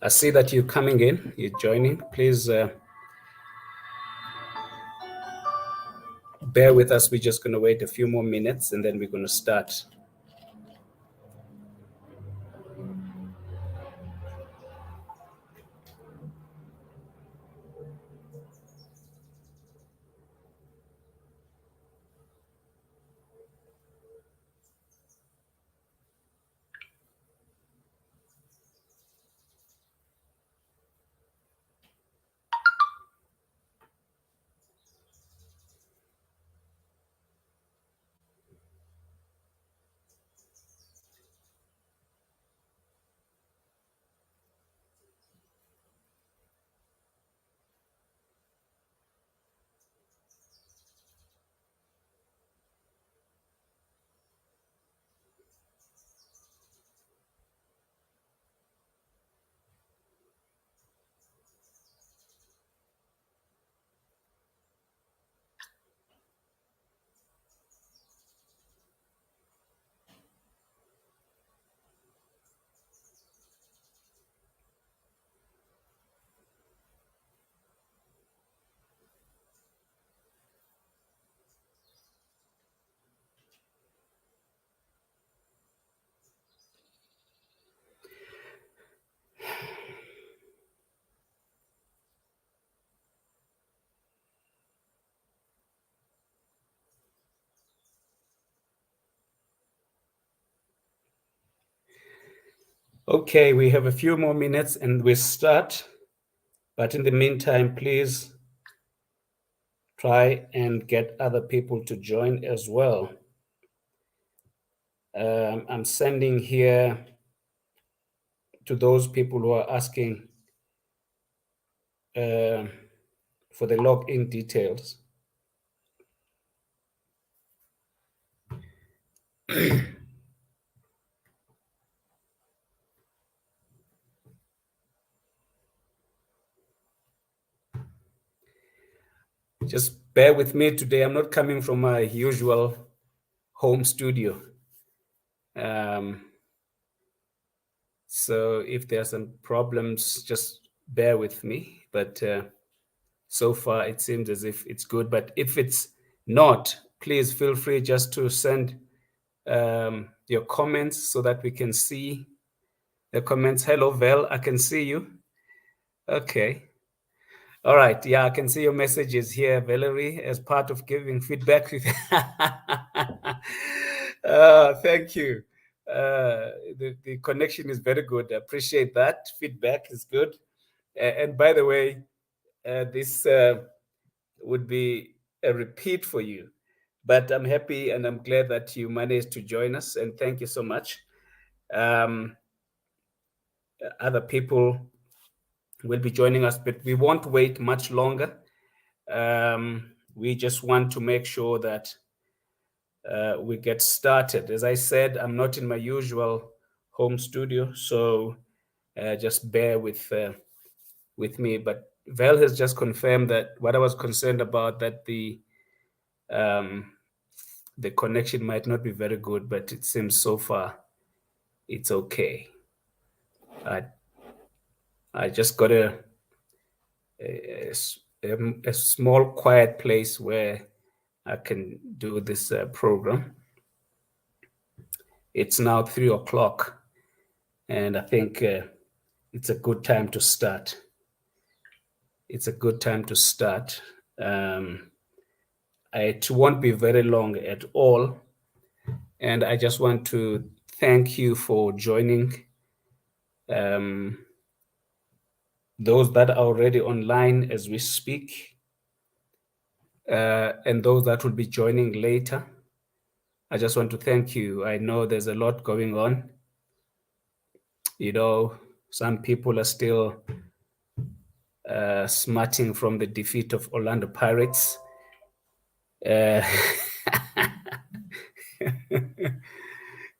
I see that you're coming in, you're joining. Please bear with us. We're just going to wait a few more minutes and then we're going to start. Okay, we have a few more minutes and we start. But in the meantime, please try and get other people to join as well. I'm sending here to those people who are asking for the login details. Just bear with me today. I'm not coming from my usual home studio. So if there are some problems, just bear with me. But so far, it seems as if it's good. But if it's not, please feel free just to send your comments so that we can see the comments. Hello, Vel, I can see you. Okay. All right. Yeah, I can see your messages here, Valerie, as part of giving feedback. Thank you. The connection is very good. I appreciate that. Feedback is good. And by the way, this would be a repeat for you. But I'm happy and I'm glad that you managed to join us. And thank you so much. other people will be joining us, but we won't wait much longer. We just want to make sure that we get started. As I said, I'm not in my usual home studio, so just bear with me. But Val has just confirmed that what I was concerned about, that the connection might not be very good, but it seems so far it's okay. I just got a small quiet place where I can do this program. It's now 3:00, and I think it's a good time to start. It won't be very long at all, and I just want to thank you for joining. Those that are already online as we speak, and those that will be joining later. I just want to thank you. I know there's a lot going on. Some people are still smarting from the defeat of Orlando Pirates.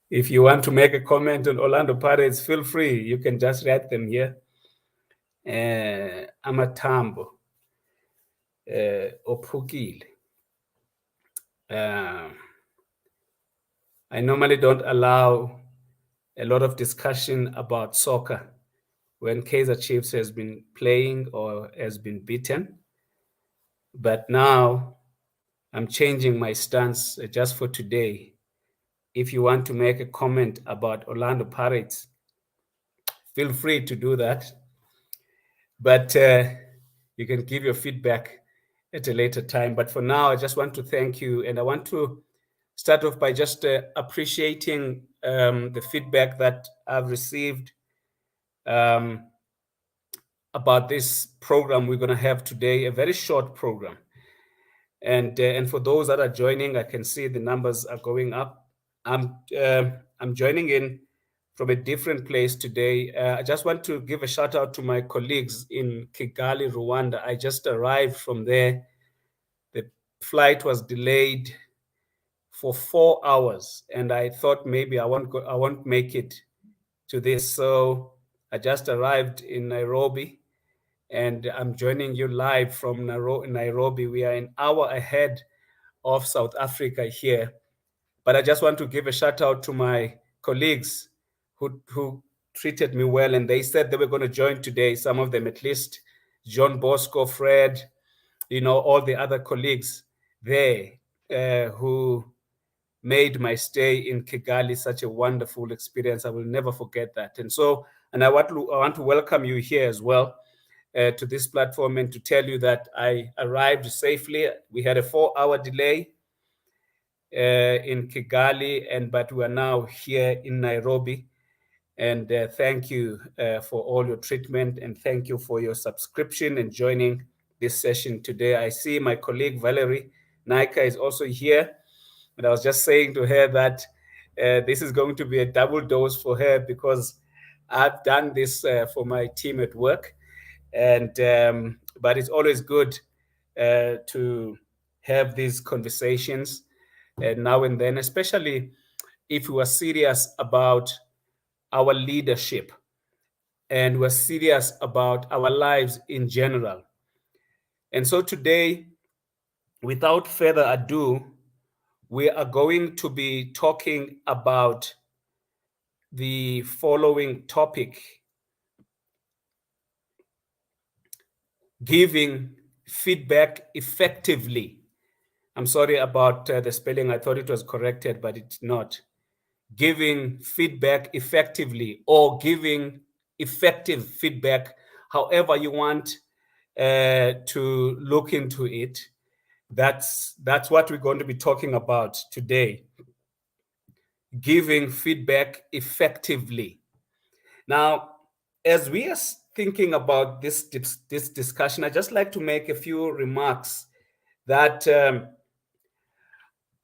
If you want to make a comment on Orlando Pirates, feel free. You can just write them here. Amatambo, Opukile. I normally don't allow a lot of discussion about soccer when Kaizer Chiefs has been playing or has been beaten. But now I'm changing my stance just for today. If you want to make a comment about Orlando Pirates, feel free to do that. But you can give your feedback at a later time. But for now, I just want to thank you. And I want to start off by just appreciating the feedback that I've received about this program we're going to have today, a very short program. And for those that are joining, I can see the numbers are going up. I'm joining in from a different place today. I just want to give a shout out to my colleagues in Kigali, Rwanda. I just arrived from there. The flight was delayed for 4 hours, and I thought maybe I won't make it to this. So I just arrived in Nairobi, and I'm joining you live from Nairobi. We are an hour ahead of South Africa here. But I just want to give a shout out to my colleagues who treated me well, and they said they were going to join today, some of them at least, John Bosco, Fred, all the other colleagues there who made my stay in Kigali such a wonderful experience. I will never forget that. And I want to welcome you here as well to this platform, and to tell you that I arrived safely. We had a 4-hour delay in Kigali, but we are now here in Nairobi. And thank you for all your treatment, and thank you for your subscription and joining this session today. I see my colleague Valerie Naika is also here, and I was just saying to her that this is going to be a double dose for her, because I've done this for my team at work, and but it's always good to have these conversations now and then, especially if we are serious about our leadership and we're serious about our lives in general. And so today, without further ado, we are going to be talking about the following topic: giving feedback effectively. I'm sorry about the spelling. I thought it was corrected, but it's not. Giving feedback effectively, or giving effective feedback, however you want to look into it. That's what we're going to be talking about today. Giving feedback effectively. Now, as we are thinking about this discussion, I'd just like to make a few remarks that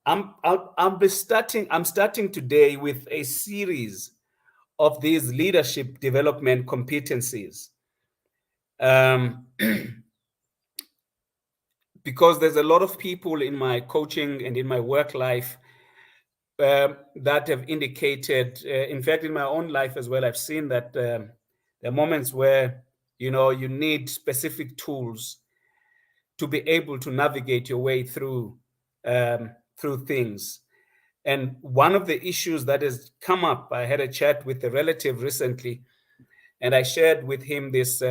I'm starting today with a series of these leadership development competencies. Because there's a lot of people in my coaching and in my work life that have indicated, in fact, in my own life as well, I've seen that there are moments where, you need specific tools to be able to navigate your way through things. And one of the issues that has come up, I had a chat with a relative recently, and I shared with him this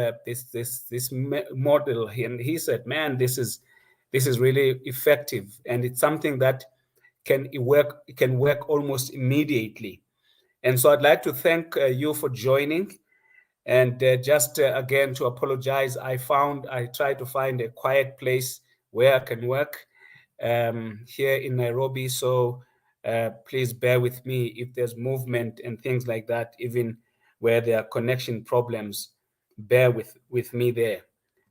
model, and he said, "Man, this is really effective, and it's something that can work almost immediately." And so I'd like to thank you for joining, and just again to apologize. I tried to find a quiet place where I can work here in Nairobi. So please bear with me if there's movement and things like that, even where there are connection problems. Bear with me there.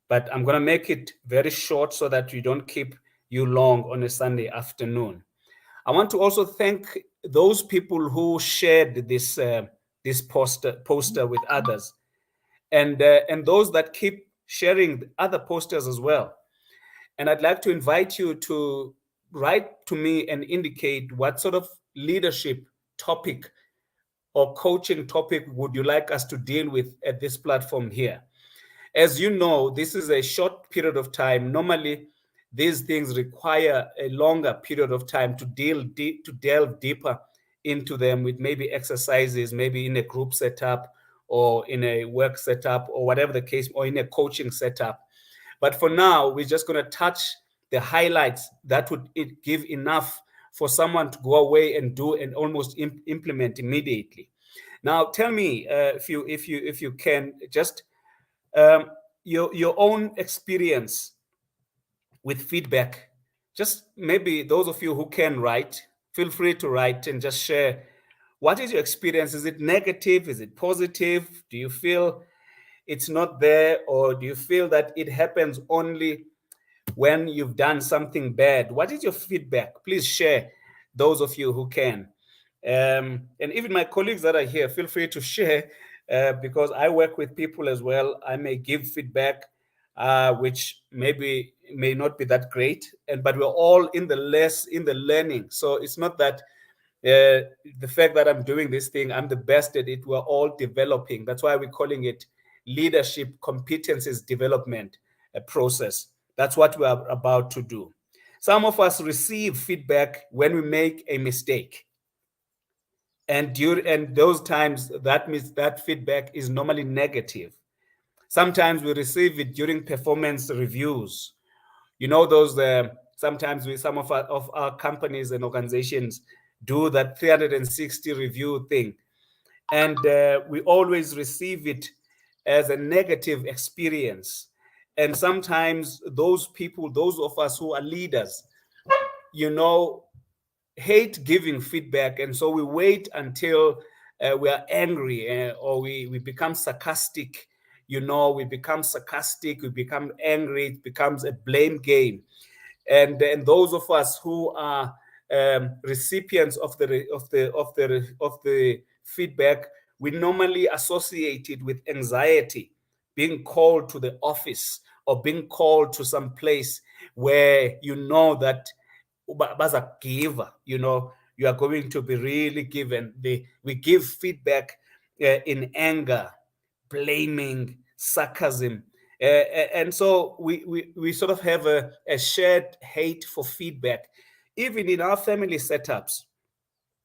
But I'm going to make it very short so that we don't keep you long on a Sunday afternoon. I want to also thank those people who shared this poster with others, and those that keep sharing other posters as well. And I'd like to invite you to write to me and indicate what sort of leadership topic or coaching topic would you like us to deal with at this platform here. As you know, this is a short period of time. Normally, these things require a longer period of time to delve deeper into them, with maybe exercises, maybe in a group setup or in a work setup or whatever the case, or in a coaching setup. But for now, we're just going to touch the highlights that would give enough for someone to go away and do and almost implement immediately. Now, tell me if you can just your own experience with feedback. Just maybe those of you who can write, feel free to write and just share. What is your experience? Is it negative? Is it positive? Do you feel it's not there, or do you feel that it happens only when you've done something bad? What is your feedback? Please share, those of you who can. And even my colleagues that are here, feel free to share, because I work with people as well. I may give feedback, which maybe may not be that great, but we're all in the learning. So it's not that the fact that I'm doing this thing, I'm the best at it. We're all developing. That's why we're calling it leadership competencies development process. That's what we're about to do. Some of us receive feedback when we make a mistake. And those times, that means that feedback is normally negative. Sometimes we receive it during performance reviews. Those sometimes some of our companies and organizations do that 360 review thing. And we always receive it as a negative experience. And sometimes those of us who are leaders, hate giving feedback. And so we wait until we are angry, or we become sarcastic. We become sarcastic, we become angry, it becomes a blame game. And those of us who are recipients of the feedback, we normally associate it with anxiety, being called to the office or being called to some place where that baza give, you are going to be really given. We give feedback in anger, blaming, sarcasm. And so we sort of have a shared hate for feedback, even in our family setups.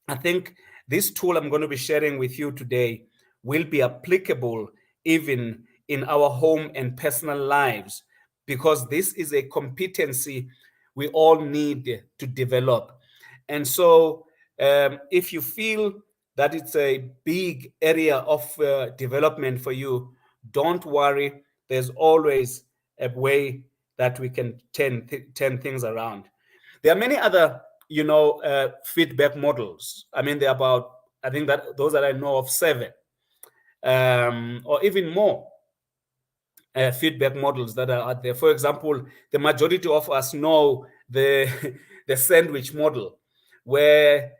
I think this tool I'm going to be sharing with you today will be applicable even in our home and personal lives, because this is a competency we all need to develop. And so if you feel that it's a big area of development for you, don't worry. There's always a way that we can turn things around. There are many other, feedback models. I mean, there are about, I think that those that I know of, 7, or even more feedback models that are out there. For example, the majority of us know the the sandwich model, where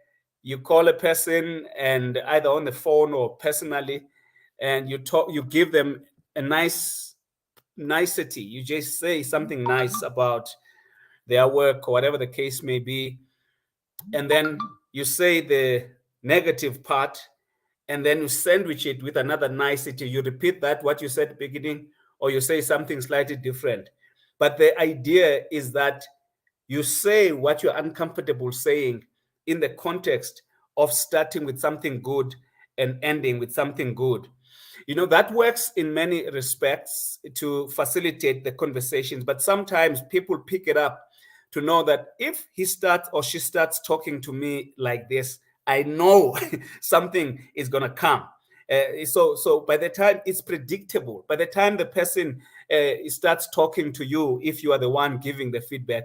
You call a person, and either on the phone or personally, and you give them a nicety. You just say something nice about their work or whatever the case may be, and then you say the negative part, and then you sandwich it with another nicety. You repeat that what you said at the beginning, or you say something slightly different. But the idea is that you say what you're uncomfortable saying in the context of starting with something good and ending with something good. That works in many respects to facilitate the conversations, but sometimes people pick it up to know that if he starts or she starts talking to me like this, I know something is going to come. So by the time it's predictable, by the time the person starts talking to you, if you are the one giving the feedback,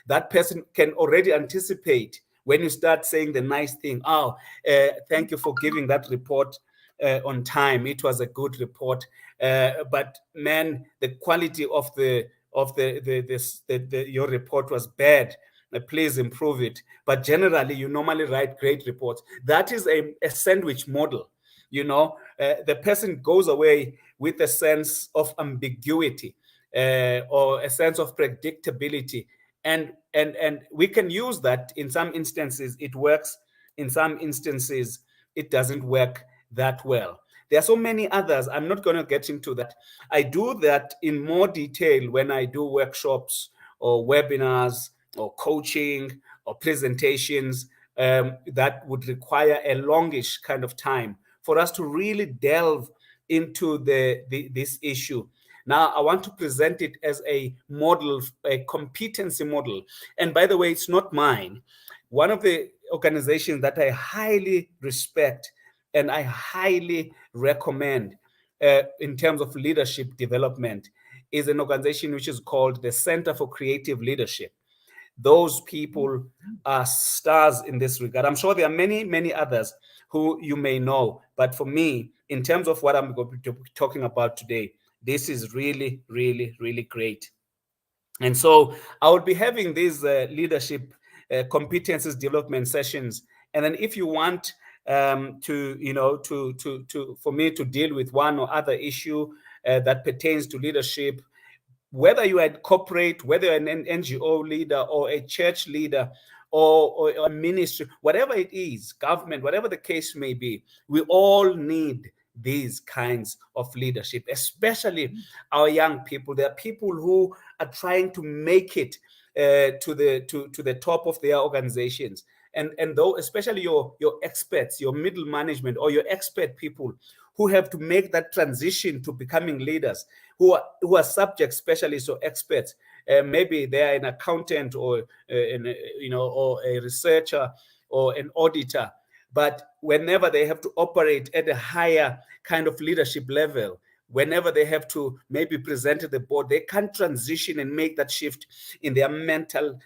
that person can already anticipate when you start saying the nice thing. Oh, thank you for giving that report on time. It was a good report. But man, the quality of your report was bad. Please improve it. But generally, you normally write great reports. That is a sandwich model. The person goes away with a sense of ambiguity or a sense of predictability, and we can use that. In some instances it works, in some instances it doesn't work that well. There are so many others. I'm not going to get into that. I do that in more detail when I do workshops or webinars or coaching or presentations that would require a longish kind of time for us to really delve into this issue. Now, I want to present it as a model, a competency model. And by the way, it's not mine. One of the organizations that I highly respect and I highly recommend in terms of leadership development is an organization which is called the Center for Creative Leadership. Those people are stars in this regard. I'm sure there are many, many others who you may know. But for me, in terms of what I'm going to be talking about today, this is really, really, really great. And so I will be having these leadership competencies development sessions. And then if you want for me to deal with one or other issue that pertains to leadership, whether you are a corporate, whether you're an NGO leader or a church leader or a ministry, whatever it is, government, whatever the case may be, we all need these kinds of leadership, especially our young people. There are people who are trying to make it to the top of their organizations. And though, especially your experts, your middle management, or your expert people who have to make that transition to becoming leaders, who are subject specialists or experts. Maybe they are an accountant or or a researcher or an auditor. But whenever they have to operate at a higher kind of leadership level, whenever they have to maybe present to the board, they can't transition and make that shift in their mental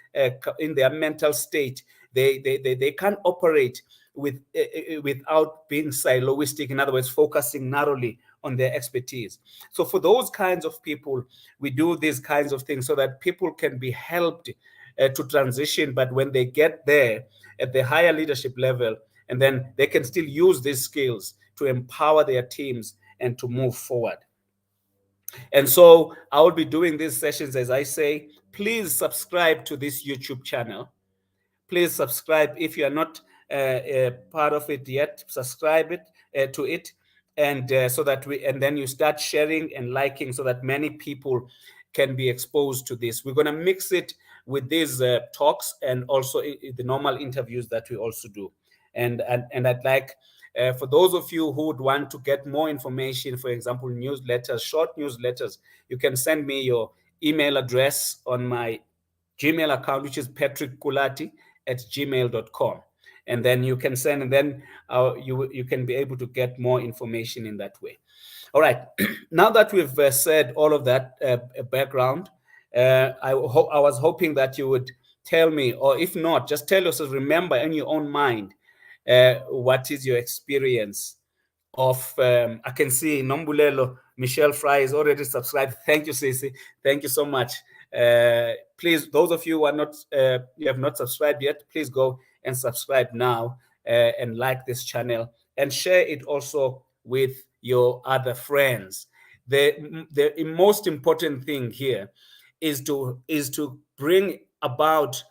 state. They can't operate without being siloistic. In other words, focusing narrowly on their expertise. So for those kinds of people, we do these kinds of things so that people can be helped to transition. But when they get there at the higher leadership level, and then they can still use these skills to empower their teams and to move forward. And so I will be doing these sessions, as I say. Please subscribe to this YouTube channel. Please subscribe if you are not part of it yet. Subscribe to it, and then you start sharing and liking so that many people can be exposed to this. We're going to mix it with these talks and also the normal interviews that we also do. And I'd like for those of you who would want to get more information, for example, newsletters, short newsletters, you can send me your email address on my Gmail account, which is patrickkulati@gmail.com. And then you can send, and then you can be able to get more information in that way. All right. Now that we've said all of that background, I was hoping that you would tell me, or if not, just tell us, remember in your own mind, what is your experience of, I can see Nombulelo, Michelle Fry is already subscribed. Thank you, Cece. Thank you so much. Please, those of you who are not, you have not subscribed yet, please go and subscribe now. and like this channel, and share it also with your other friends. The most important thing here is to bring about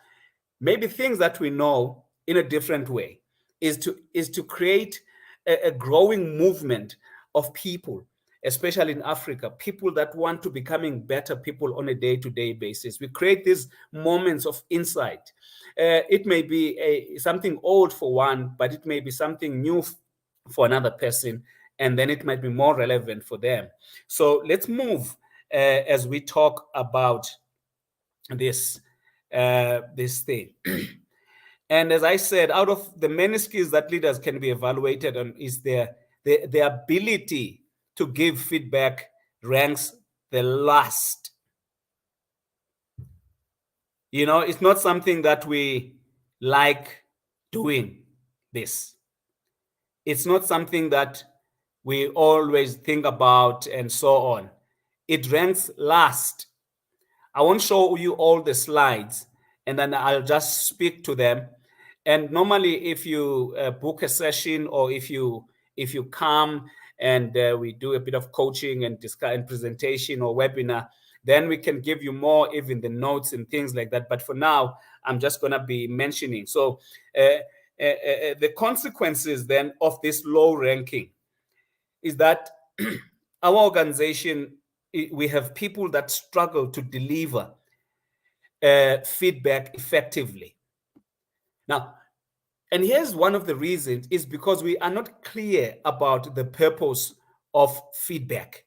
maybe things that we know in a different way, is to create a growing movement of people, especially in Africa, people that want to becoming better people on a day-to-day basis. We create these moments of insight. It may be something old for one, but it may be something new for another person, and then it might be more relevant for them. So let's move as we talk about this thing. And as I said, out of the many skills that leaders can be evaluated on, is their ability to give feedback ranks the last. It's not something that we like doing this. It's not something that we always think about and so on. It ranks last. I won't show you all the slides, and then I'll just speak to them. And normally, if you book a session, or if you come and we do a bit of coaching and discuss and presentation or webinar, then we can give you more, even the notes and things like that. But for now, I'm just going to be mentioning. So the consequences then of this low ranking is that our organization, we have people that struggle to deliver feedback effectively. Now, and here's one of the reasons, is because we are not clear about the purpose of feedback.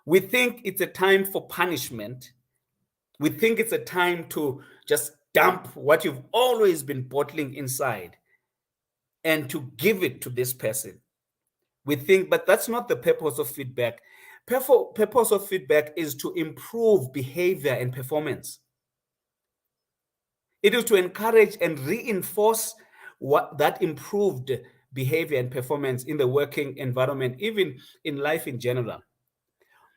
We think it's a time for punishment. We think it's a time to just dump what you've always been bottling inside and to give it to this person. We think, but that's not the purpose of feedback. Purpose of feedback is to improve behavior and performance. It is to encourage and reinforce that improved behavior and performance in the working environment, even in life in general.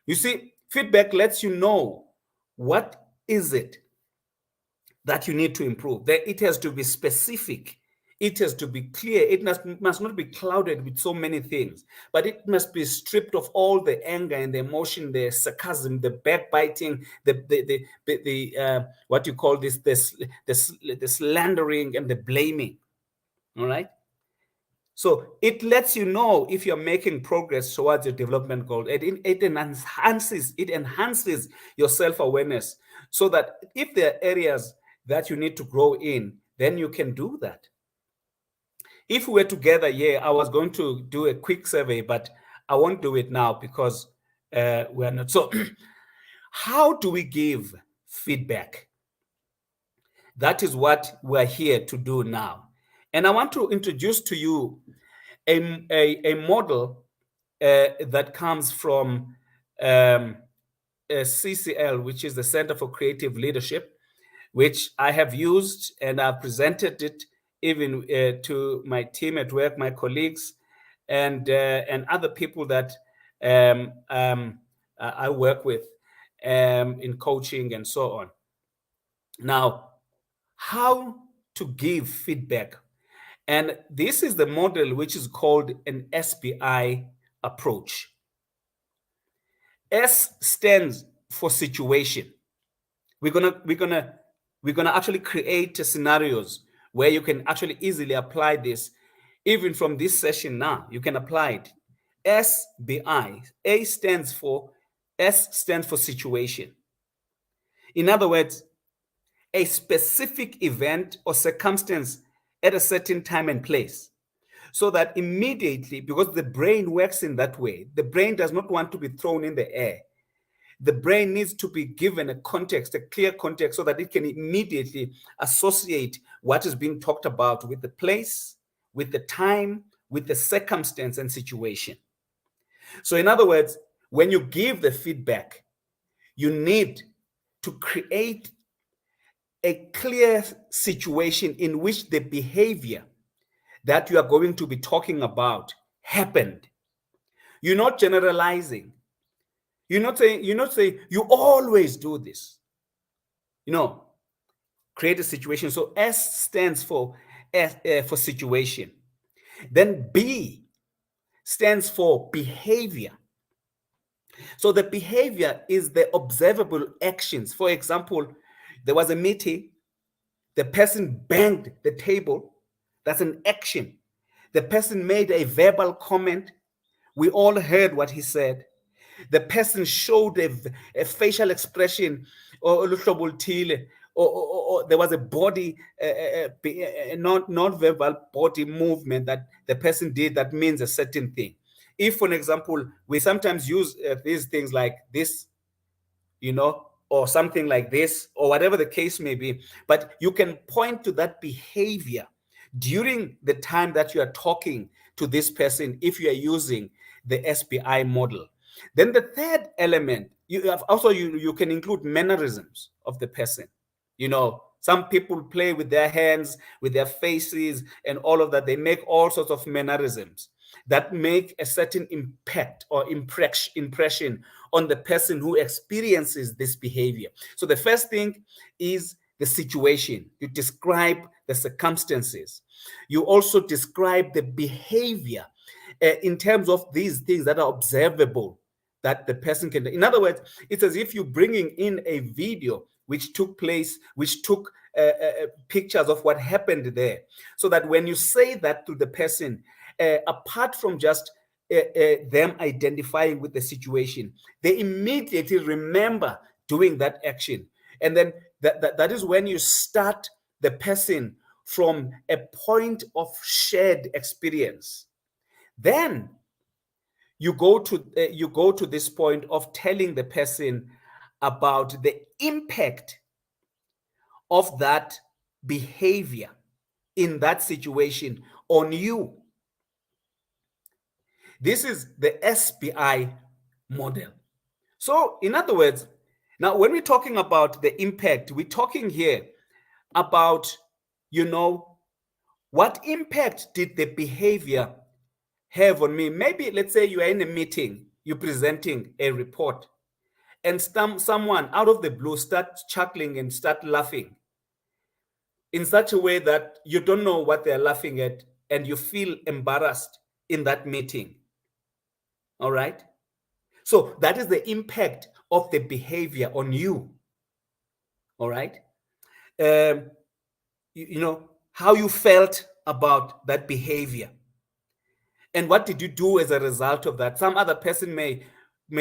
You see, feedback lets you know what is it that you need to improve. It has to be specific. It has to be clear. It must not be clouded with so many things, but it must be stripped of all the anger and the emotion, the sarcasm, the backbiting, the what you call this, the slandering and the blaming. All right. So it lets you know if you're making progress towards your development goal. It enhances your self-awareness, so that if there are areas that you need to grow in, then you can do that. If we were together, I was going to do a quick survey, but I won't do it now because we're not. So how do we give feedback? That is what we're here to do now. And I want to introduce to you a model that comes from CCL, which is the Center for Creative Leadership, which I have used, and I've presented it even to my team at work, my colleagues, and other people that I work with in coaching and so on. Now, how to give feedback. And this is the model which is called an SBI approach. S stands for situation. We're gonna actually create scenarios where you can actually easily apply this. Even from this session now, you can apply it. SBI. S stands for situation. In other words, a specific event or circumstance at a certain time and place. So that immediately, because the brain works in that way, the brain does not want to be thrown in the air. The brain needs to be given a context, a clear context, so that it can immediately associate what is being talked about with the place, with the time, with the circumstance and situation. So in other words, when you give the feedback, you need to create a clear situation in which the behavior that you are going to be talking about happened. You're not generalizing. You're not saying you always do this. Create a situation. So S stands for for situation. Then B stands for behavior. So the behavior is the observable actions. For example, there was a meeting, the person banged the table. That's an action. The person made a verbal comment. We all heard what he said. The person showed a facial expression or or there was a body, non-verbal body movement that the person did that means a certain thing. If, for example, we sometimes use these things like this, or something like this, or whatever the case may be. But you can point to that behavior during the time that you are talking to this person if you are using the SBI model. Then the third element, you can include mannerisms of the person. Some people play with their hands, with their faces, and all of that. They make all sorts of mannerisms that make a certain impact or impression on the person who experiences this behavior. So the first thing is the situation. You describe the circumstances. You also describe the behavior in terms of these things that are observable that the person can do. In other words, it's as if you're bringing in a video which took place, which took pictures of what happened there, so that when you say that to the person, apart from just them identifying with the situation, they immediately remember doing that action. And then that is when you start the person from a point of shared experience. Then you go to this point of telling the person about the impact of that behavior in that situation on you. This is the SBI model. So, in other words, now when we're talking about the impact, we're talking here about, what impact did the behavior have on me? Maybe let's say you are in a meeting, you're presenting a report, and someone out of the blue starts chuckling and start laughing in such a way that you don't know what they're laughing at, and you feel embarrassed in that meeting. All right? So that is the impact of the behavior on you. All right? How you felt about that behavior. And what did you do as a result of that? Some other person may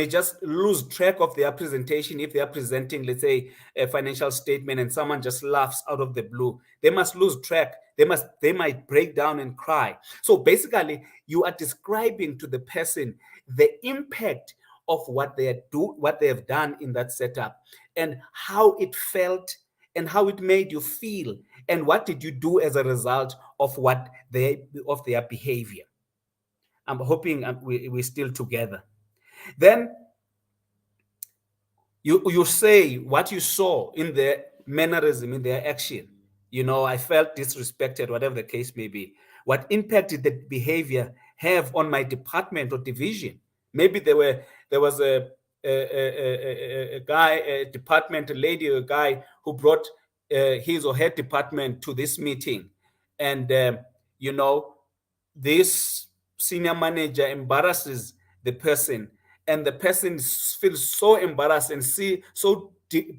just lose track of their presentation if they are presenting, let's say, a financial statement, and someone just laughs out of the blue. They must lose track. They might break down and cry. So basically, you are describing to the person the impact of what they have done in that setup, and how it felt, and how it made you feel, and what did you do as a result of their behavior. I'm hoping we're still together. Then you say what you saw in their mannerism, in their action. I felt disrespected, whatever the case may be. What impact did the behavior have on my department or division? Maybe there was a guy, a department, a lady, a guy who brought his or her department to this meeting, and this senior manager embarrasses the person, and the person feels so embarrassed and so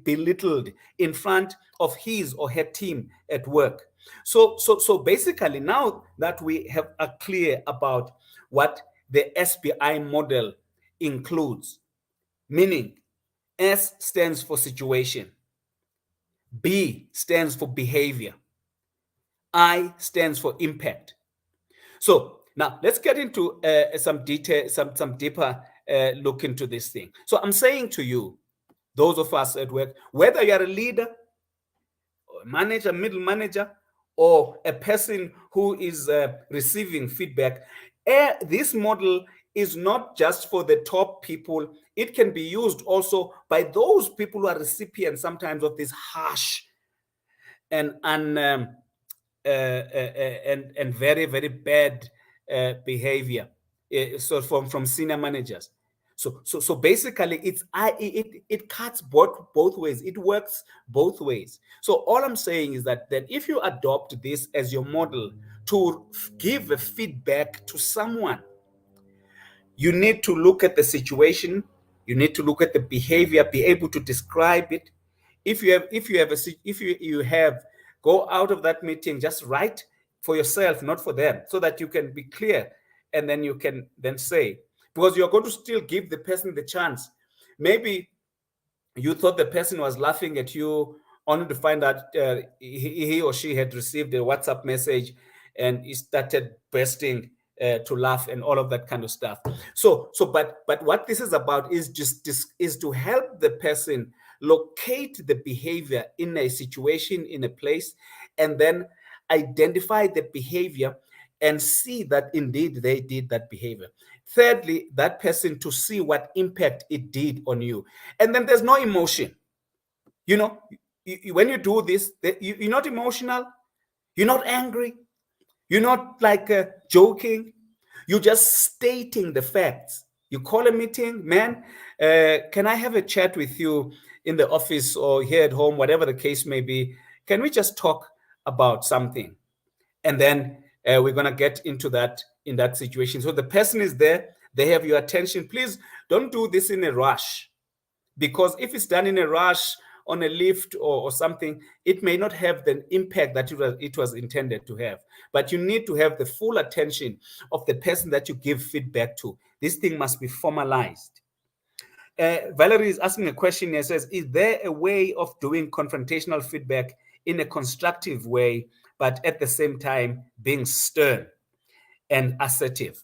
belittled in front of his or her team at work. So basically, now that we are clear about what the SBI model includes, meaning S stands for situation, B stands for behavior, I stands for impact. So now let's get into some detail, some deeper look into this thing. So I'm saying to you, those of us at work, whether you're a leader, or a manager, middle manager, or a person who is receiving feedback, this model is not just for the top people. It can be used also by those people who are recipients sometimes of this harsh and and very, very bad behavior. So from senior managers. So basically, it cuts both ways. It works both ways. So all I'm saying is that then if you adopt this as your model to give a feedback to someone, you need to look at the situation, you need to look at the behavior, be able to describe it. If you have go out of that meeting, just write for yourself, not for them, so that you can be clear, and then you can then say, because you're going to still give the person the chance. Maybe you thought the person was laughing at you, only to find out he or she had received a WhatsApp message and he started bursting to laugh and all of that kind of stuff. But what this is about is is to help the person locate the behavior in a situation, in a place, and then identify the behavior and see that indeed they did that behavior. Thirdly, that person to see what impact it did on you. And then there's no emotion. You know, when you do this, you're not emotional, you're not angry, you're not like joking, you're just stating the facts. You call a meeting, man, can I have a chat with you in the office or here at home, whatever the case may be? Can we just talk about something? And then we're going to get into that in that situation. So the person is there, they have your attention. Please don't do this in a rush, because if it's done in a rush on a lift or something, it may not have the impact that it was intended to have. But you need to have the full attention of the person that you give feedback to. This thing must be formalized. Valerie is asking a question here, says, is there a way of doing confrontational feedback in a constructive way, but at the same time being stern and assertive?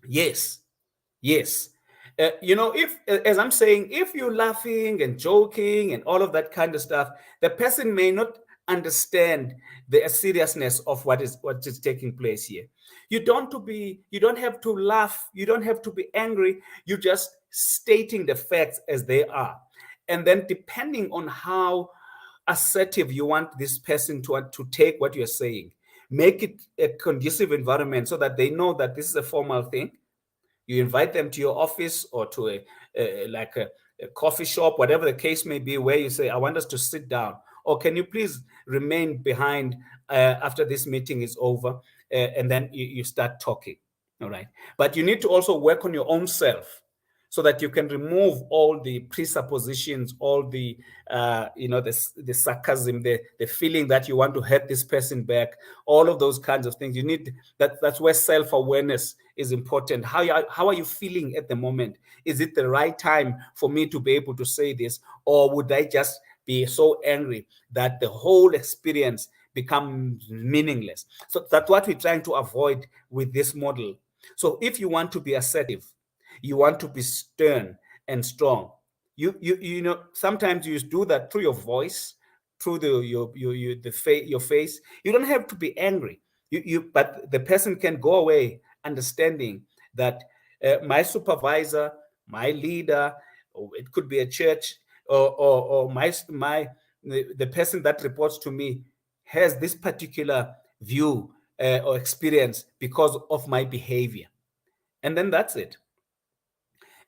Yes, yes. If, as I'm saying, if you're laughing and joking and all of that kind of stuff, the person may not understand the seriousness of what is taking place here. You don't have to laugh, you don't have to be angry, you're just stating the facts as they are. And then depending on how assertive you want this person to take what you're saying, make it a conducive environment so that they know that this is a formal thing. You invite them to your office or to a coffee shop, whatever the case may be, where you say, I want us to sit down, or can you please remain behind after this meeting is over, and then you start talking. All right. But you need to also work on your own self, so that you can remove all the presuppositions, all the the sarcasm, the feeling that you want to hurt this person back, all of those kinds of things. You need that's where self-awareness is important. How are you feeling at the moment? Is it the right time for me to be able to say this, or would I just be so angry that the whole experience becomes meaningless? So that's what we're trying to avoid with this model. So if you want to be assertive, you want to be stern and strong, you know, sometimes you do that through your voice, through your face. You don't have to be angry. But the person can go away understanding that my supervisor, my leader, or it could be a church, or the person that reports to me has this particular view or experience because of my behavior. And then that's it.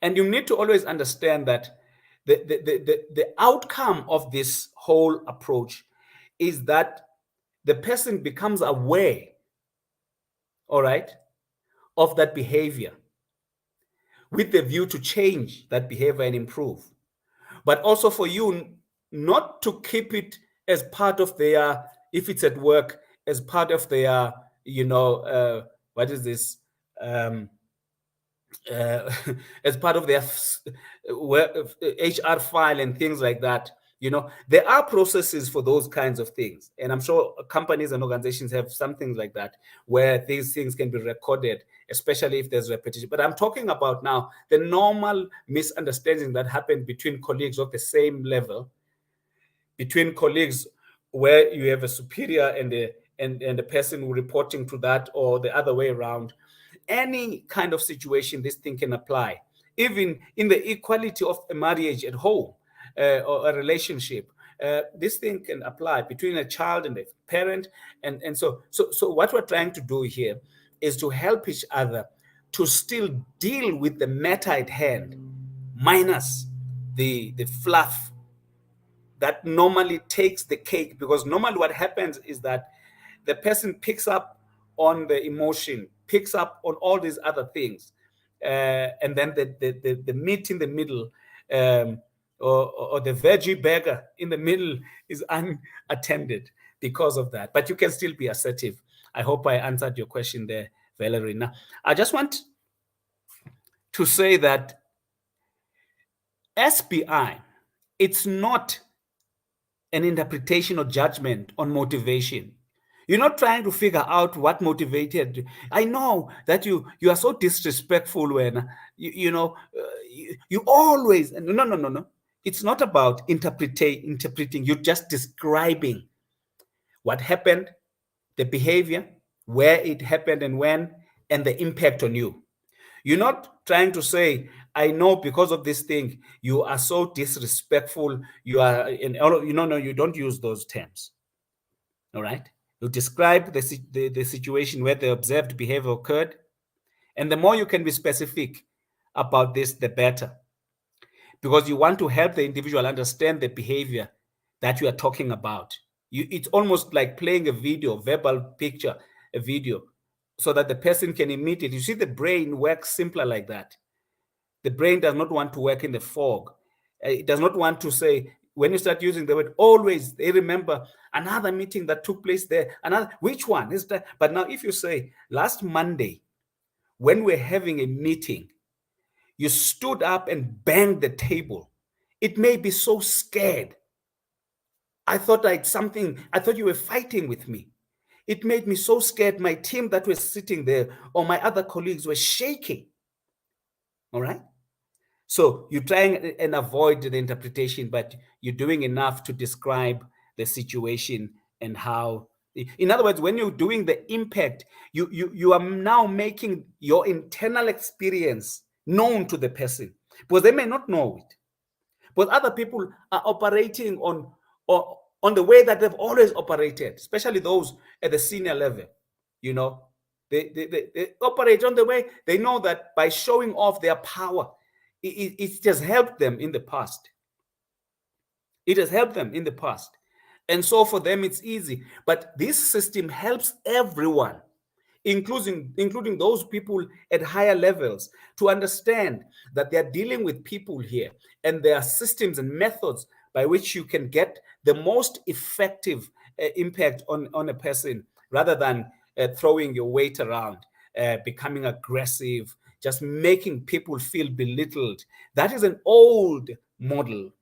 And you need to always understand that the outcome of this whole approach is that the person becomes aware, all right, of that behavior, with the view to change that behavior and improve. But also for you not to keep it as part of their, if it's at work, as part of their, what is this? Uh, as part of their HR file and things like that. You know, there are processes for those kinds of things. And I'm sure companies and organizations have some things like that, where these things can be recorded, especially if there's repetition. But I'm talking about now the normal misunderstanding that happen between colleagues of the same level, between colleagues where you have a superior and the person reporting to that, or the other way around. Any kind of situation this thing can apply, even in the equality of a marriage at home, or a relationship. This thing can apply between a child and a parent. And so what we're trying to do here is to help each other to still deal with the matter at hand, minus the fluff that normally takes the cake. Because normally what happens is that the person picks up on the emotion, picks up on all these other things, and then the meat in the middle, or the veggie burger in the middle is unattended because of that. But you can still be assertive. I hope I answered your question there, Valerie. Now, I just want to say that SBI, it's not an interpretation or judgment on motivation. You're not trying to figure out what motivated. I know that you are so disrespectful when you always no. It's not about interpreting. You're just describing what happened, the behavior, where it happened and when, and the impact on you. You're not trying to say, I know because of this thing, you are so disrespectful. You are in all of, no, you don't use those terms. All right. You describe the situation where the observed behavior occurred. And the more you can be specific about this, the better. Because you want to help the individual understand the behavior that you are talking about. It's almost like playing a video, verbal picture, a video, so that the person can immediately, you see, the brain works simpler like that. The brain does not want to work in the fog. It does not want to say, when you start using the word always, they remember another meeting that took place there. Another, which one is that? But now if you say, last Monday, when we're having a meeting, you stood up and banged the table. It made me so scared. I thought you were fighting with me. It made me so scared. My team that was sitting there or my other colleagues were shaking. All right. So you're trying and avoid the interpretation, but you're doing enough to describe the situation and how. In other words, when you're doing the impact, you are now making your internal experience known to the person, because they may not know it. But other people are operating on the way that they've always operated, especially those at the senior level. You know, they operate on the way they know that by showing off their power, it has helped them in the past. It has helped them in the past. And so for them, it's easy. But this system helps everyone, including those people at higher levels, to understand that they're dealing with people here, and there are systems and methods by which you can get the most effective impact on a person, rather than throwing your weight around, becoming aggressive, just making people feel belittled. That is an old model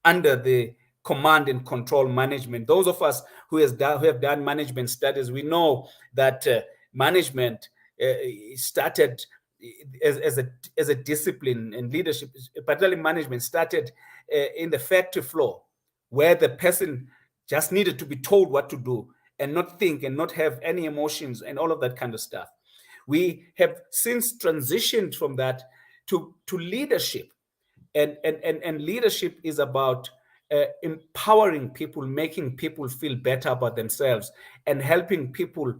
under the command and control management. Those of us who have done management studies, we know that management started as a discipline, and leadership, particularly management, started in the factory floor, where the person just needed to be told what to do and not think and not have any emotions and all of that kind of stuff. We have since transitioned from that to leadership, and leadership is about empowering people, making people feel better about themselves, and helping people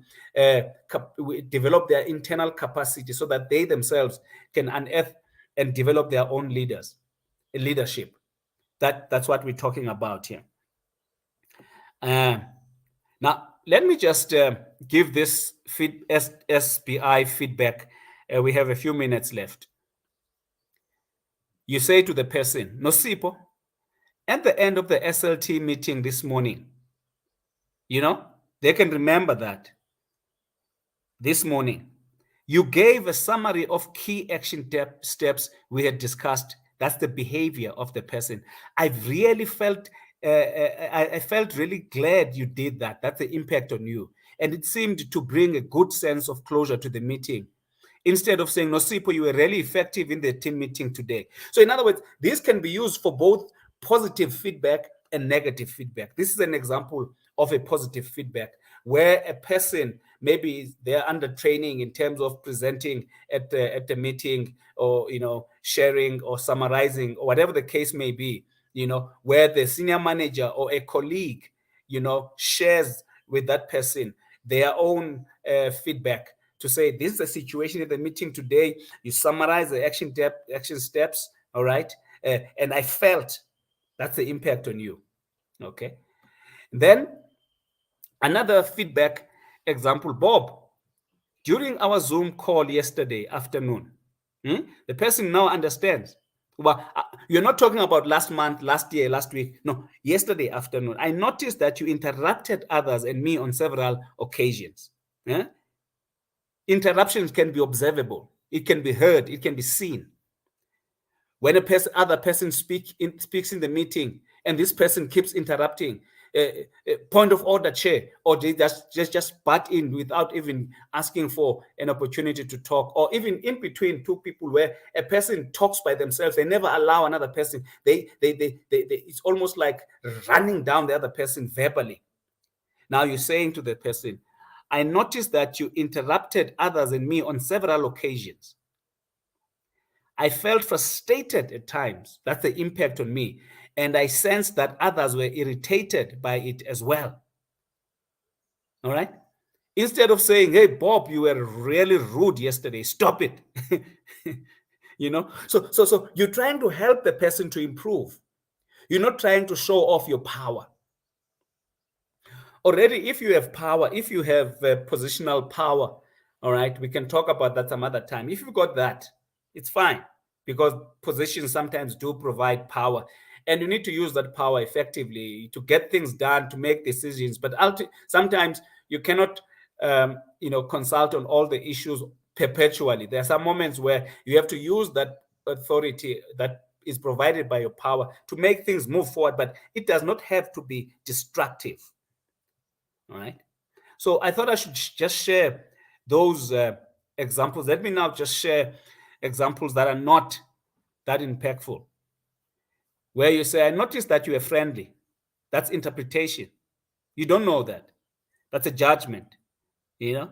develop their internal capacity so that they themselves can unearth and develop their own leadership. That's what we're talking about here. Now, let me just give this SBI feedback. We have a few minutes left. You say to the person, Nosipo, at the end of the SLT meeting this morning, they can remember that this morning, you gave a summary of key action steps we had discussed. That's the behavior of the person. I've really felt, I felt really glad you did that. That's the impact on you. And it seemed to bring a good sense of closure to the meeting. Instead of saying, Nosipo, you were really effective in the team meeting today. So in other words, this can be used for both positive feedback and negative feedback. This is an example of a positive feedback, where a person, maybe they're under training in terms of presenting at the meeting, or sharing or summarizing, or whatever the case may be, where the senior manager or a colleague shares with that person their own feedback to say, this is the situation at the meeting today. You summarize the action steps, all right? And I felt that's the impact on you, okay? Then another feedback example, Bob, during our Zoom call yesterday afternoon, the person now understands. Well, you're not talking about last month, last year, last week. No, yesterday afternoon. I noticed that you interrupted others and me on several occasions. Interruptions can be observable. It can be heard. It can be seen. When other person speaks in the meeting and this person keeps interrupting, point of order, chair, or they just butt in without even asking for an opportunity to talk, or even in between two people where a person talks by themselves, they never allow another person. It's almost like running down the other person verbally. Now you're saying to the person, I noticed that you interrupted others and me on several occasions. I felt frustrated at times. That's the impact on me. And I sensed that others were irritated by it as well. All right? Instead of saying, hey, Bob, you were really rude yesterday, stop it. So you're trying to help the person to improve. You're not trying to show off your power. Already, if you have power, if you have positional power, all right, we can talk about that some other time. If you've got that, it's fine, because positions sometimes do provide power, and you need to use that power effectively to get things done, to make decisions. But sometimes you cannot, consult on all the issues perpetually. There are some moments where you have to use that authority that is provided by your power to make things move forward, but it does not have to be destructive. All right. So I thought I should just share those examples. Let me now just share examples that are not that impactful. Where you say, I noticed that you are friendly. That's interpretation. You don't know that. That's a judgment. I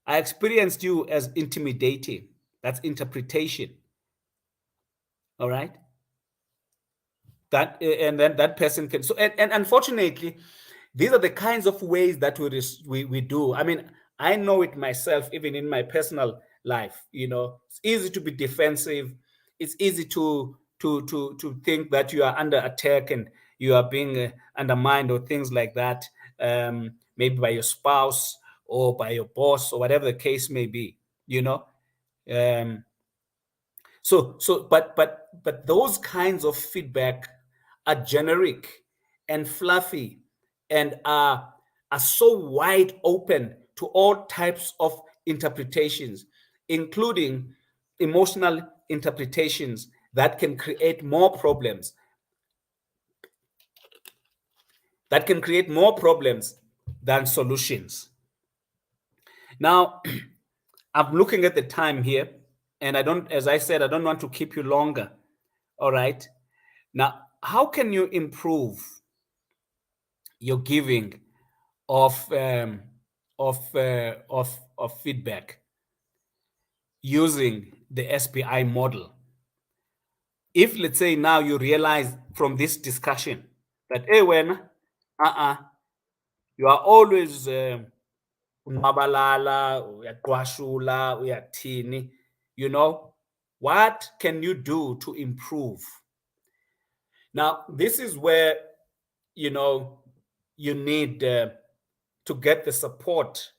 experienced you as intimidating. That's interpretation. All right. And then that person can. So and unfortunately, these are the kinds of ways that we do. I mean, I know it myself, even in my personal life. It's easy to be defensive. It's easy to think that you are under attack and you are being undermined or things like that. Maybe by your spouse or by your boss or whatever the case may be. But those kinds of feedback are generic and fluffy and are so wide open to all types of interpretations, including emotional interpretations that can create more problems. Than solutions. Now, I'm looking at the time here, and as I said, I don't want to keep you longer. All right. Now, how can you improve your giving of feedback using the SPI model? If, let's say, now you realize from this discussion that, hey, when you are always unabalala, uyaqwashula, uyathini, what can you do to improve? Now, this is where, you need to get the support,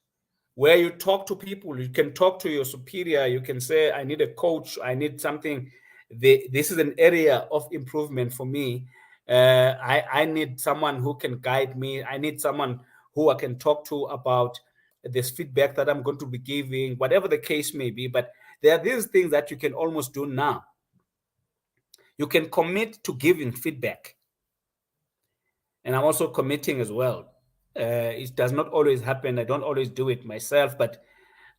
where you talk to people. You can talk to your superior. You can say, I need a coach. I need something. This is an area of improvement for me. I need someone who can guide me. I need someone who I can talk to about this feedback that I'm going to be giving, whatever the case may be. But there are these things that you can almost do now. You can commit to giving feedback. And I'm also committing as well. It does not always happen. I don't always do it myself, but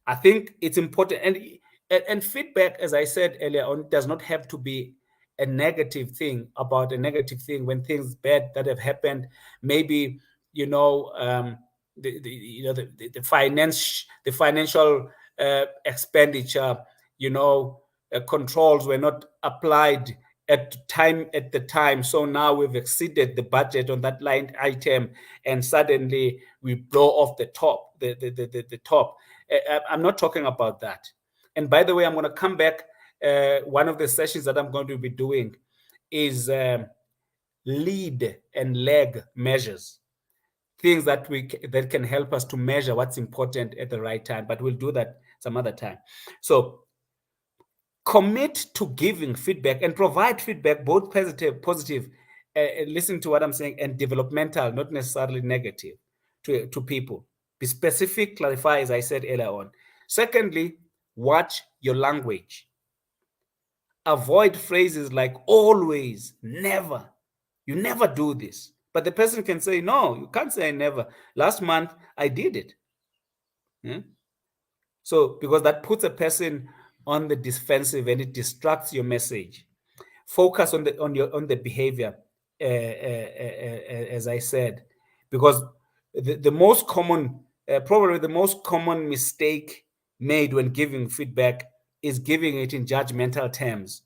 I think it's important. And feedback, as I said earlier on, does not have to be a negative thing about a negative thing. When things bad that have happened, maybe the financial expenditure, controls were not applied at the time, so now we've exceeded the budget on that line item, and suddenly we blow off the top. I'm not talking about that. And by the way, I'm going to come back. One of the sessions that I'm going to be doing is lead and lag measures, things that that can help us to measure what's important at the right time. But we'll do that some other time. So commit to giving feedback and provide feedback, both positive, listen to what I'm saying, and developmental, not necessarily negative, to people. Be specific, clarify, as I said earlier on. Secondly, watch your language. Avoid phrases like always, never. You never do this. But the person can say, no, you can't say I never. Last month, I did it. Yeah? So, because that puts a person on the defensive and it distracts your message. Focus on the behavior, as I said, because the most common, probably the most common mistake made when giving feedback is giving it in judgmental terms,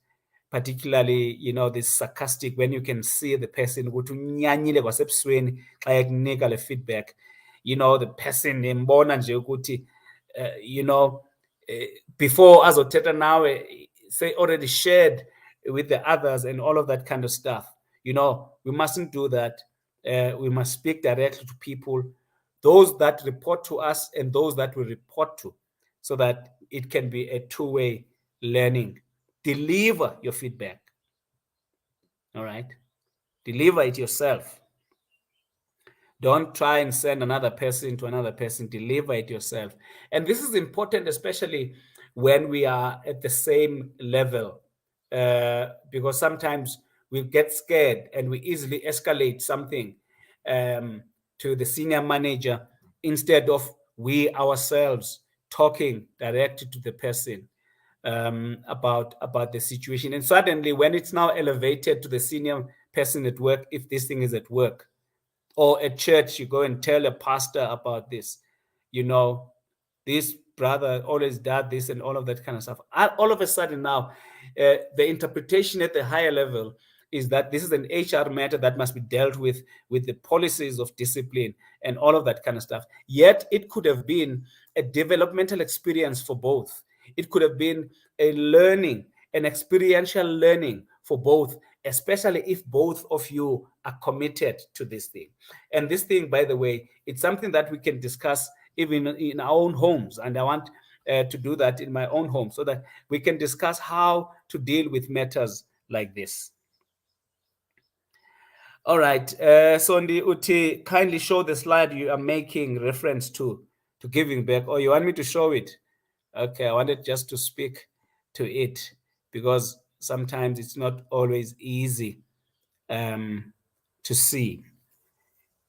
particularly, this sarcastic, when you can see the person ukuthi unyanyile kwasebusweni xa ekunika le feedback, the person embona nje ukuthi before azothetha nawe, say already shared with the others and all of that kind of stuff. We mustn't do that. We must speak directly to people, those that report to us and those that we report to, so that it can be a two-way learning. Deliver your feedback. All right. Deliver it yourself. Don't try and send another person to another person. Deliver it yourself. And this is important, especially when we are at the same level, because sometimes we get scared and we easily escalate something to the senior manager instead of we ourselves talking directly to the person about the situation. And suddenly, when it's now elevated to the senior person at work, if this thing is at work, or at church, you go and tell a pastor about this, this brother always does this and all of that kind of stuff. All of a sudden now, the interpretation at the higher level is that this is an HR matter that must be dealt with the policies of discipline and all of that kind of stuff. Yet it could have been a developmental experience for both. It could have been a learning, an experiential learning for both, especially if both of you are committed to this thing. And this thing, by the way, it's something that we can discuss even in our own homes. And I want to do that in my own home so that we can discuss how to deal with matters like this. All right. Sondi Uti, kindly show the slide you are making reference to giving back, or you want me to show it? Okay, I wanted just to speak to it because sometimes it's not always easy to see.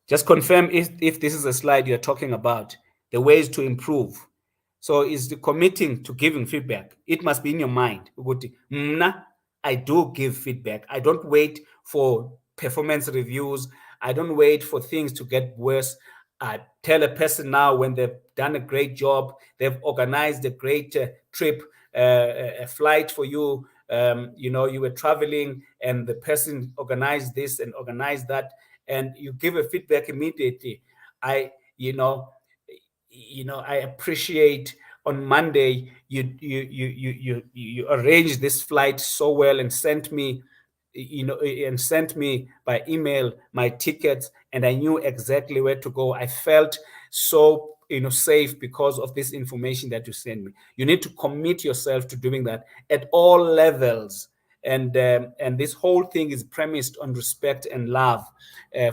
Just confirm if this is a slide you're talking about, the ways to improve. So is the committing to giving feedback. It must be in your mind. I do give feedback. I don't wait for performance reviews. I don't wait for things to get worse. I tell a person now when they've done a great job, they've organized a great trip, a flight for you. You were traveling and the person organized this and organized that, and you give a feedback immediately. I appreciate on Monday you arranged this flight so well and sent me by email my tickets, and I knew exactly where to go. I felt so safe because of this information that you sent me. You need to commit yourself to doing that at all levels. And this whole thing is premised on respect and love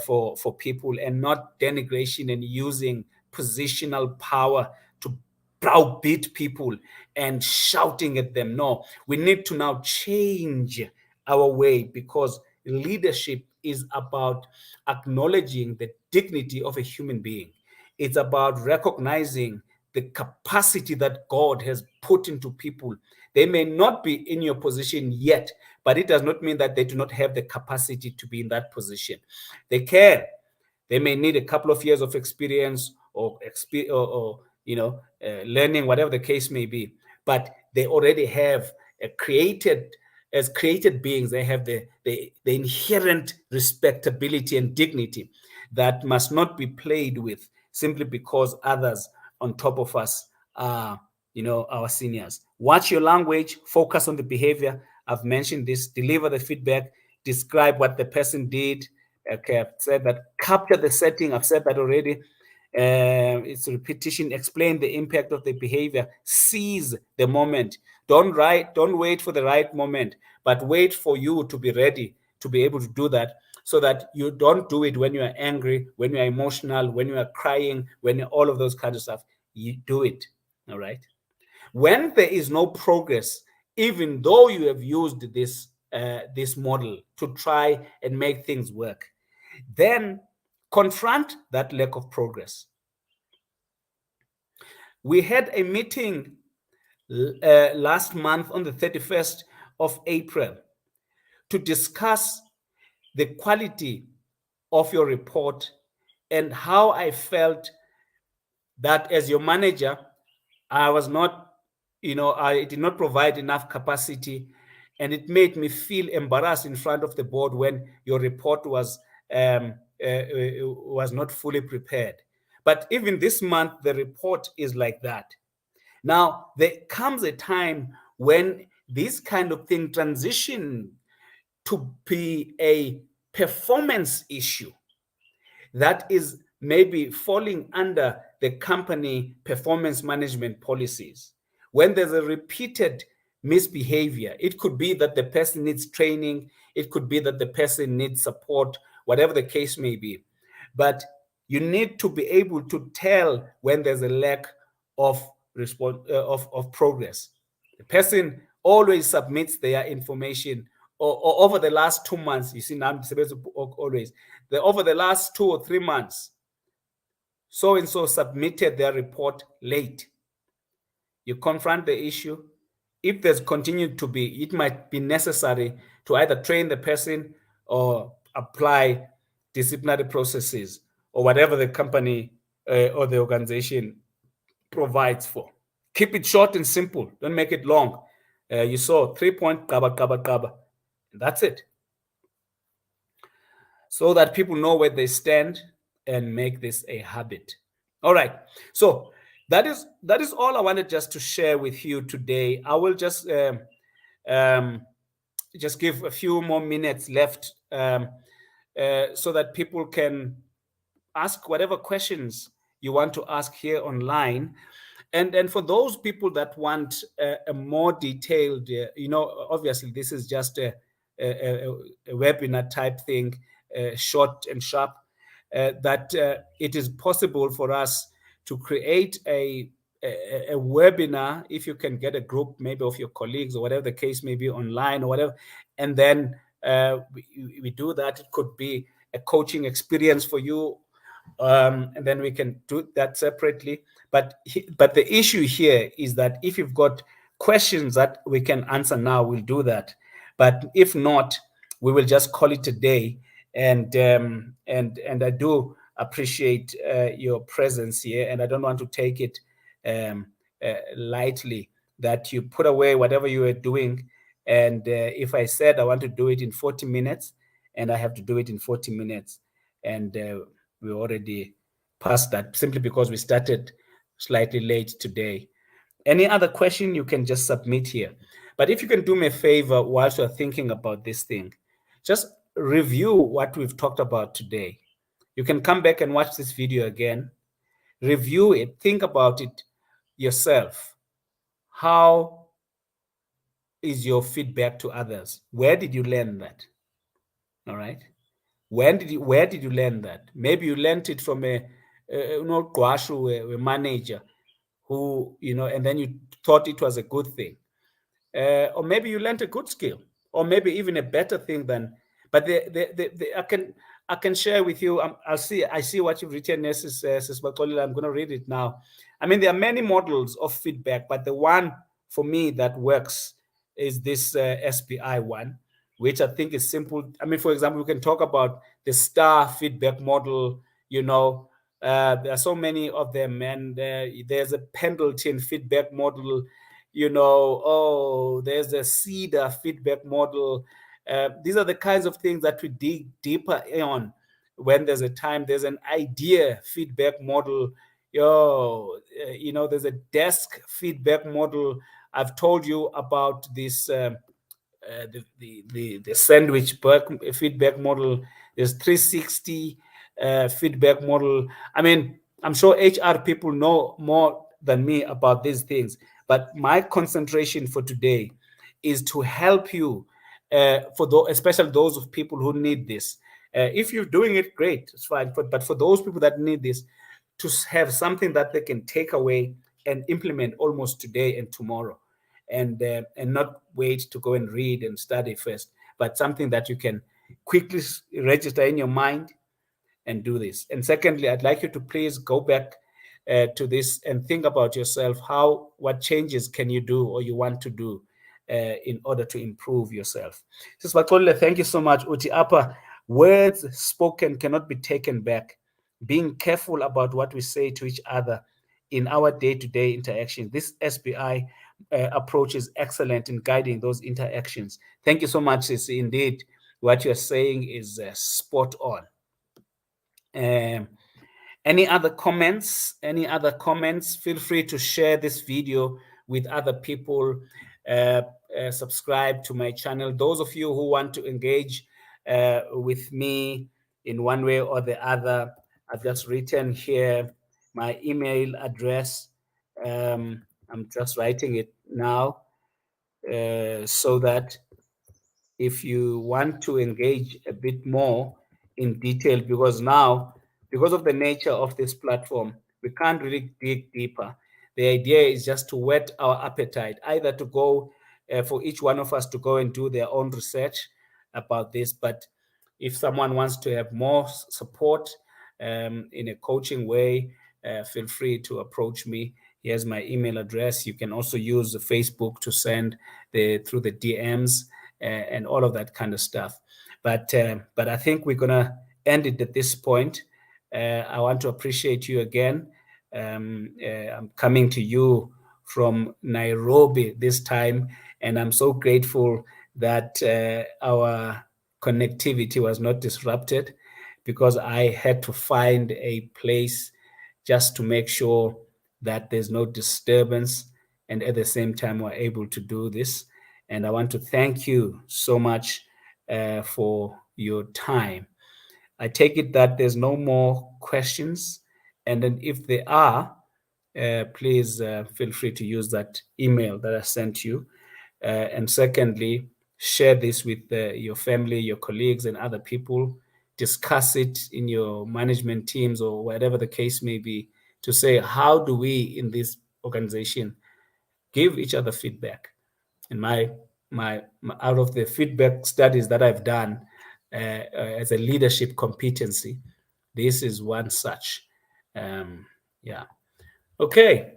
for people, and not denigration and using positional power to browbeat people and shouting at them. No, we need to now change our way, because leadership is about acknowledging the dignity of a human being. It's about recognizing the capacity that God has put into people. They may not be in your position yet, but it does not mean that they do not have the capacity to be in that position. They can. They may need a couple of years of experience or learning, whatever the case may be. But they already have as created beings, they have the inherent respectability and dignity that must not be played with simply because others on top of us our seniors. Watch your language, focus on the behavior. I've mentioned this. Deliver the feedback, describe what the person did. Okay, I've said that. Capture the setting. I've said that already. It's repetition. Explain the impact of the behavior. Seize the moment. Don't wait for the right moment, but wait for you to be ready to be able to do that, so that you don't do it when you are angry, when you are emotional, when you are crying, when all of those kinds of stuff. You do it. All right. When there is no progress, even though you have used this model to try and make things work, then confront that lack of progress. We had a meeting last month on the 31st of April to discuss the quality of your report and how I felt that as your manager, I was not, I did not provide enough capacity, and it made me feel embarrassed in front of the board when your report was not fully prepared. But even this month, the report is like that. Now, there comes a time when this kind of thing transition to be a performance issue that is maybe falling under the company performance management policies. When there's a repeated misbehavior, it could be that the person needs training, it could be that the person needs support, whatever the case may be. But you need to be able to tell when there's a lack of of progress. The person always submits their information, or over the last 2 months. You see, now I'm supposed to always, over the last 2 or 3 months, so and so submitted their report late. You confront the issue. If there's continued to be, it might be necessary to either train the person or apply disciplinary processes or whatever the company or the organization provides for. Keep it short and simple. Don't make it long. You saw 3 point kaba kaba kaba. That's it. So that people know where they stand and make this a habit. All right. So that is all I wanted just to share with you today. I will just give a few more minutes left, so that people can ask whatever questions you want to ask here online. And for those people that want a more detailed, obviously this is just a webinar type thing, short and sharp, that it is possible for us to create a webinar, if you can get a group maybe of your colleagues or whatever the case may be, online or whatever, and then we do that. It could be a coaching experience for you, and then we can do that separately. But the issue here is that if you've got questions that we can answer now, we'll do that. But if not, we will just call it a day. And I do appreciate your presence here, and I don't want to take it lightly that you put away whatever you were doing. And if I said I want to do it in 40 minutes, and I have to do it in 40 minutes, and we already passed that simply because we started slightly late today. Any other question, you can just submit here. But if you can do me a favor whilst you're thinking about this thing, just review what we've talked about today. You can come back and watch this video again, review it, think about it yourself. How is your feedback to others? Where did you learn that? All right. Where did you learn that? Maybe you learned it from a manager who, and then you thought it was a good thing. Or maybe you learned a good skill, or maybe even a better thing than. But I can share with you. I see what you've written, Sis Batolila. I'm going to read it now. I mean, there are many models of feedback, but the one for me that works is this SPI one, which I think is simple. I mean, for example, we can talk about the STAR feedback model. There are so many of them, and there's a Pendleton feedback model. There's a CEDAR feedback model. These are the kinds of things that we dig deeper on when there's a time. There's an idea feedback model. there's a desk feedback model. I've told you about this. The sandwich feedback model. There's 360 feedback model. I mean, I'm sure HR people know more than me about these things, but my concentration for today is to help you, especially those of people who need this. If you're doing it, great, it's fine. But for those people that need this, to have something that they can take away and implement almost today and tomorrow, and not wait to go and read and study first, but something that you can quickly register in your mind and do this. And secondly, I'd like you to please go back to this and think about yourself. What changes can you do or you want to do in order to improve yourself? Thank you so much. Uti Apa, words spoken cannot be taken back. Being careful about what we say to each other in our day-to-day interaction. This SBI approach is excellent in guiding those interactions. Thank you so much. It's indeed what you're saying is spot on. Any other comments? Feel free to share this video with other people. Subscribe to my channel. Those of you who want to engage with me in one way or the other, I've just written here my email address. I'm just writing it now so that if you want to engage a bit more in detail, because of the nature of this platform, we can't really dig deeper. The idea is just to whet our appetite, either to go for each one of us to go and do their own research about this. But if someone wants to have more support in a coaching way, feel free to approach me. Here's my email address. You can also use the Facebook to send through the DMs and all of that kind of stuff. But I think we're gonna end it at this point. I want to appreciate you again. I'm coming to you from Nairobi this time, and I'm so grateful that our connectivity was not disrupted, because I had to find a place just to make sure that there's no disturbance, and at the same time we're able to do this. And I want to thank you so much for your time. I take it that there's no more questions. And then if there are, please feel free to use that email that I sent you. And secondly, share this with your family, your colleagues, and other people. Discuss it in your management teams or whatever the case may be, to say, how do we in this organization give each other feedback? And my out of the feedback studies that I've done as a leadership competency, this is one such. Yeah. Okay.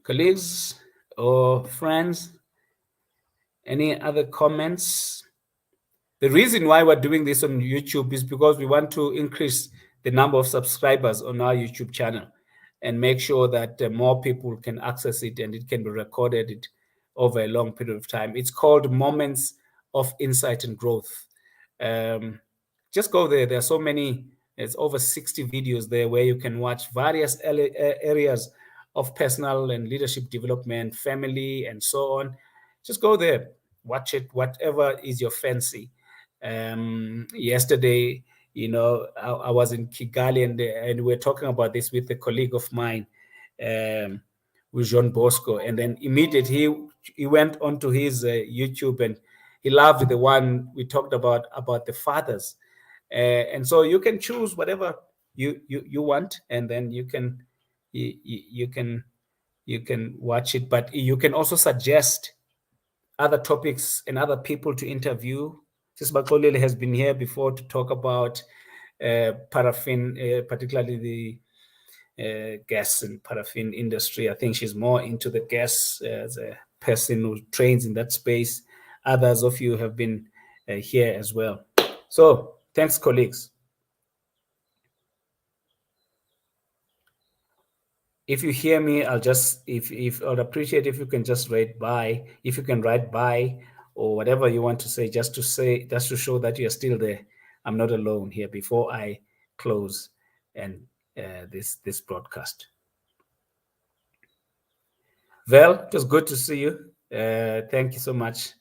Colleagues or friends, any other comments? The reason why we're doing this on YouTube is because we want to increase the number of subscribers on our YouTube channel and make sure that more people can access it and it can be recorded over a long period of time. It's called Moments of Insight and Growth. Just go there. There are so many. There's over 60 videos there where you can watch various areas of personal and leadership development, family, and so on. Just go there, watch it, whatever is your fancy. Yesterday, I was in Kigali, and we were talking about this with a colleague of mine, with Jean Bosco, and then immediately he went onto his YouTube, and he loved the one we talked about the fathers, and so you can choose whatever you want, and then you can watch it, but you can also suggest other topics and other people to interview. Sis Bakolele has been here before to talk about paraffin, particularly the gas and paraffin industry. I think she's more into the gas as a person who trains in that space. Others of you have been here as well. So thanks, colleagues. If you hear me, I'll just, I'd appreciate if you can just write bye. If you can write bye or whatever you want to say, just to show that you're still there. I'm not alone here before I close and this broadcast. Val, it was good to see you. Thank you so much.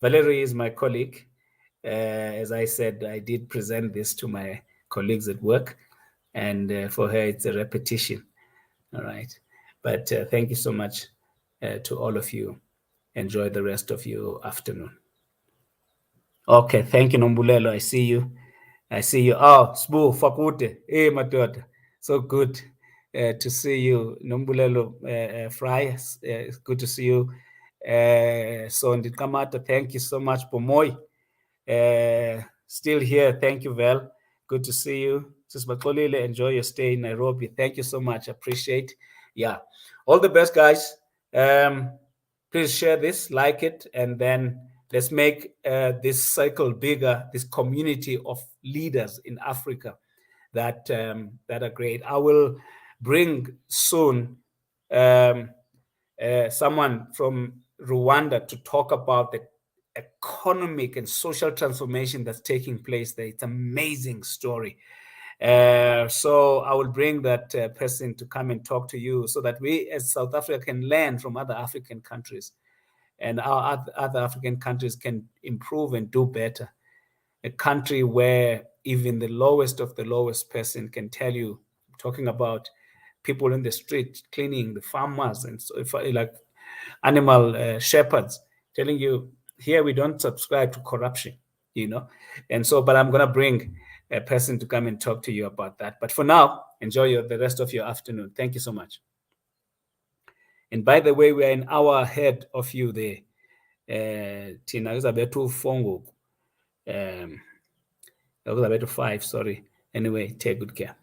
Valerie is my colleague. As I said, I did present this to my colleagues at work, and for her, it's a repetition. All right. But thank you so much to all of you. Enjoy the rest of your afternoon. Okay. Thank you, Nombulelo. I see you. I see you. Oh, Sbu, Fakute. Hey, my daughter. So good to see you. Nombulelo Fry. It's good to see you. So, Ndikamata, thank you so much. Pomoy. Still here. Thank you, Val. Good to see you. Sisbakolile, enjoy your stay in Nairobi. Thank you so much. Appreciate. Yeah. All the best, guys. Please share this, like it, and then let's make this cycle bigger, this community of leaders in Africa that are great. I will bring soon someone from Rwanda to talk about the economic and social transformation that's taking place there. It's an amazing story. So I will bring that person to come and talk to you so that we as South Africa can learn from other African countries, and our other African countries can improve and do better. A country where even the lowest of the lowest person can tell you, talking about people in the street cleaning, the farmers, and so if like animal shepherds, telling you here we don't subscribe to corruption, and so. But I'm gonna bring a person to come and talk to you about that. But for now, enjoy the rest of your afternoon. Thank you so much. And by the way, we are an hour ahead of you there. Tina is about to phone. That was about 5. Sorry. Anyway, take good care.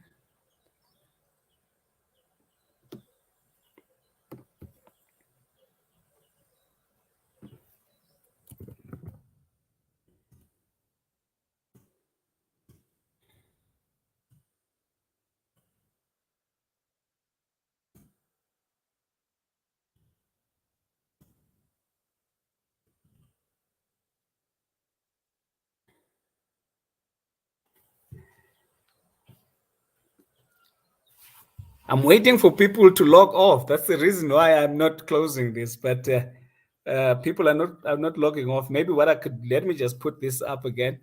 I'm waiting for people to log off. That's the reason why I'm not closing this. But people are not logging off. Maybe what I could let me just put this up again,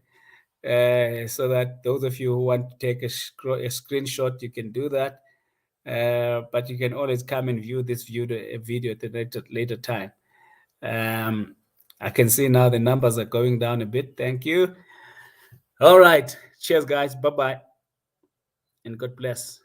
so that those of you who want to take a screenshot, you can do that. But you can always come and view this video at a later time. I can see now the numbers are going down a bit. Thank you. All right. Cheers, guys. Bye-bye. And God bless.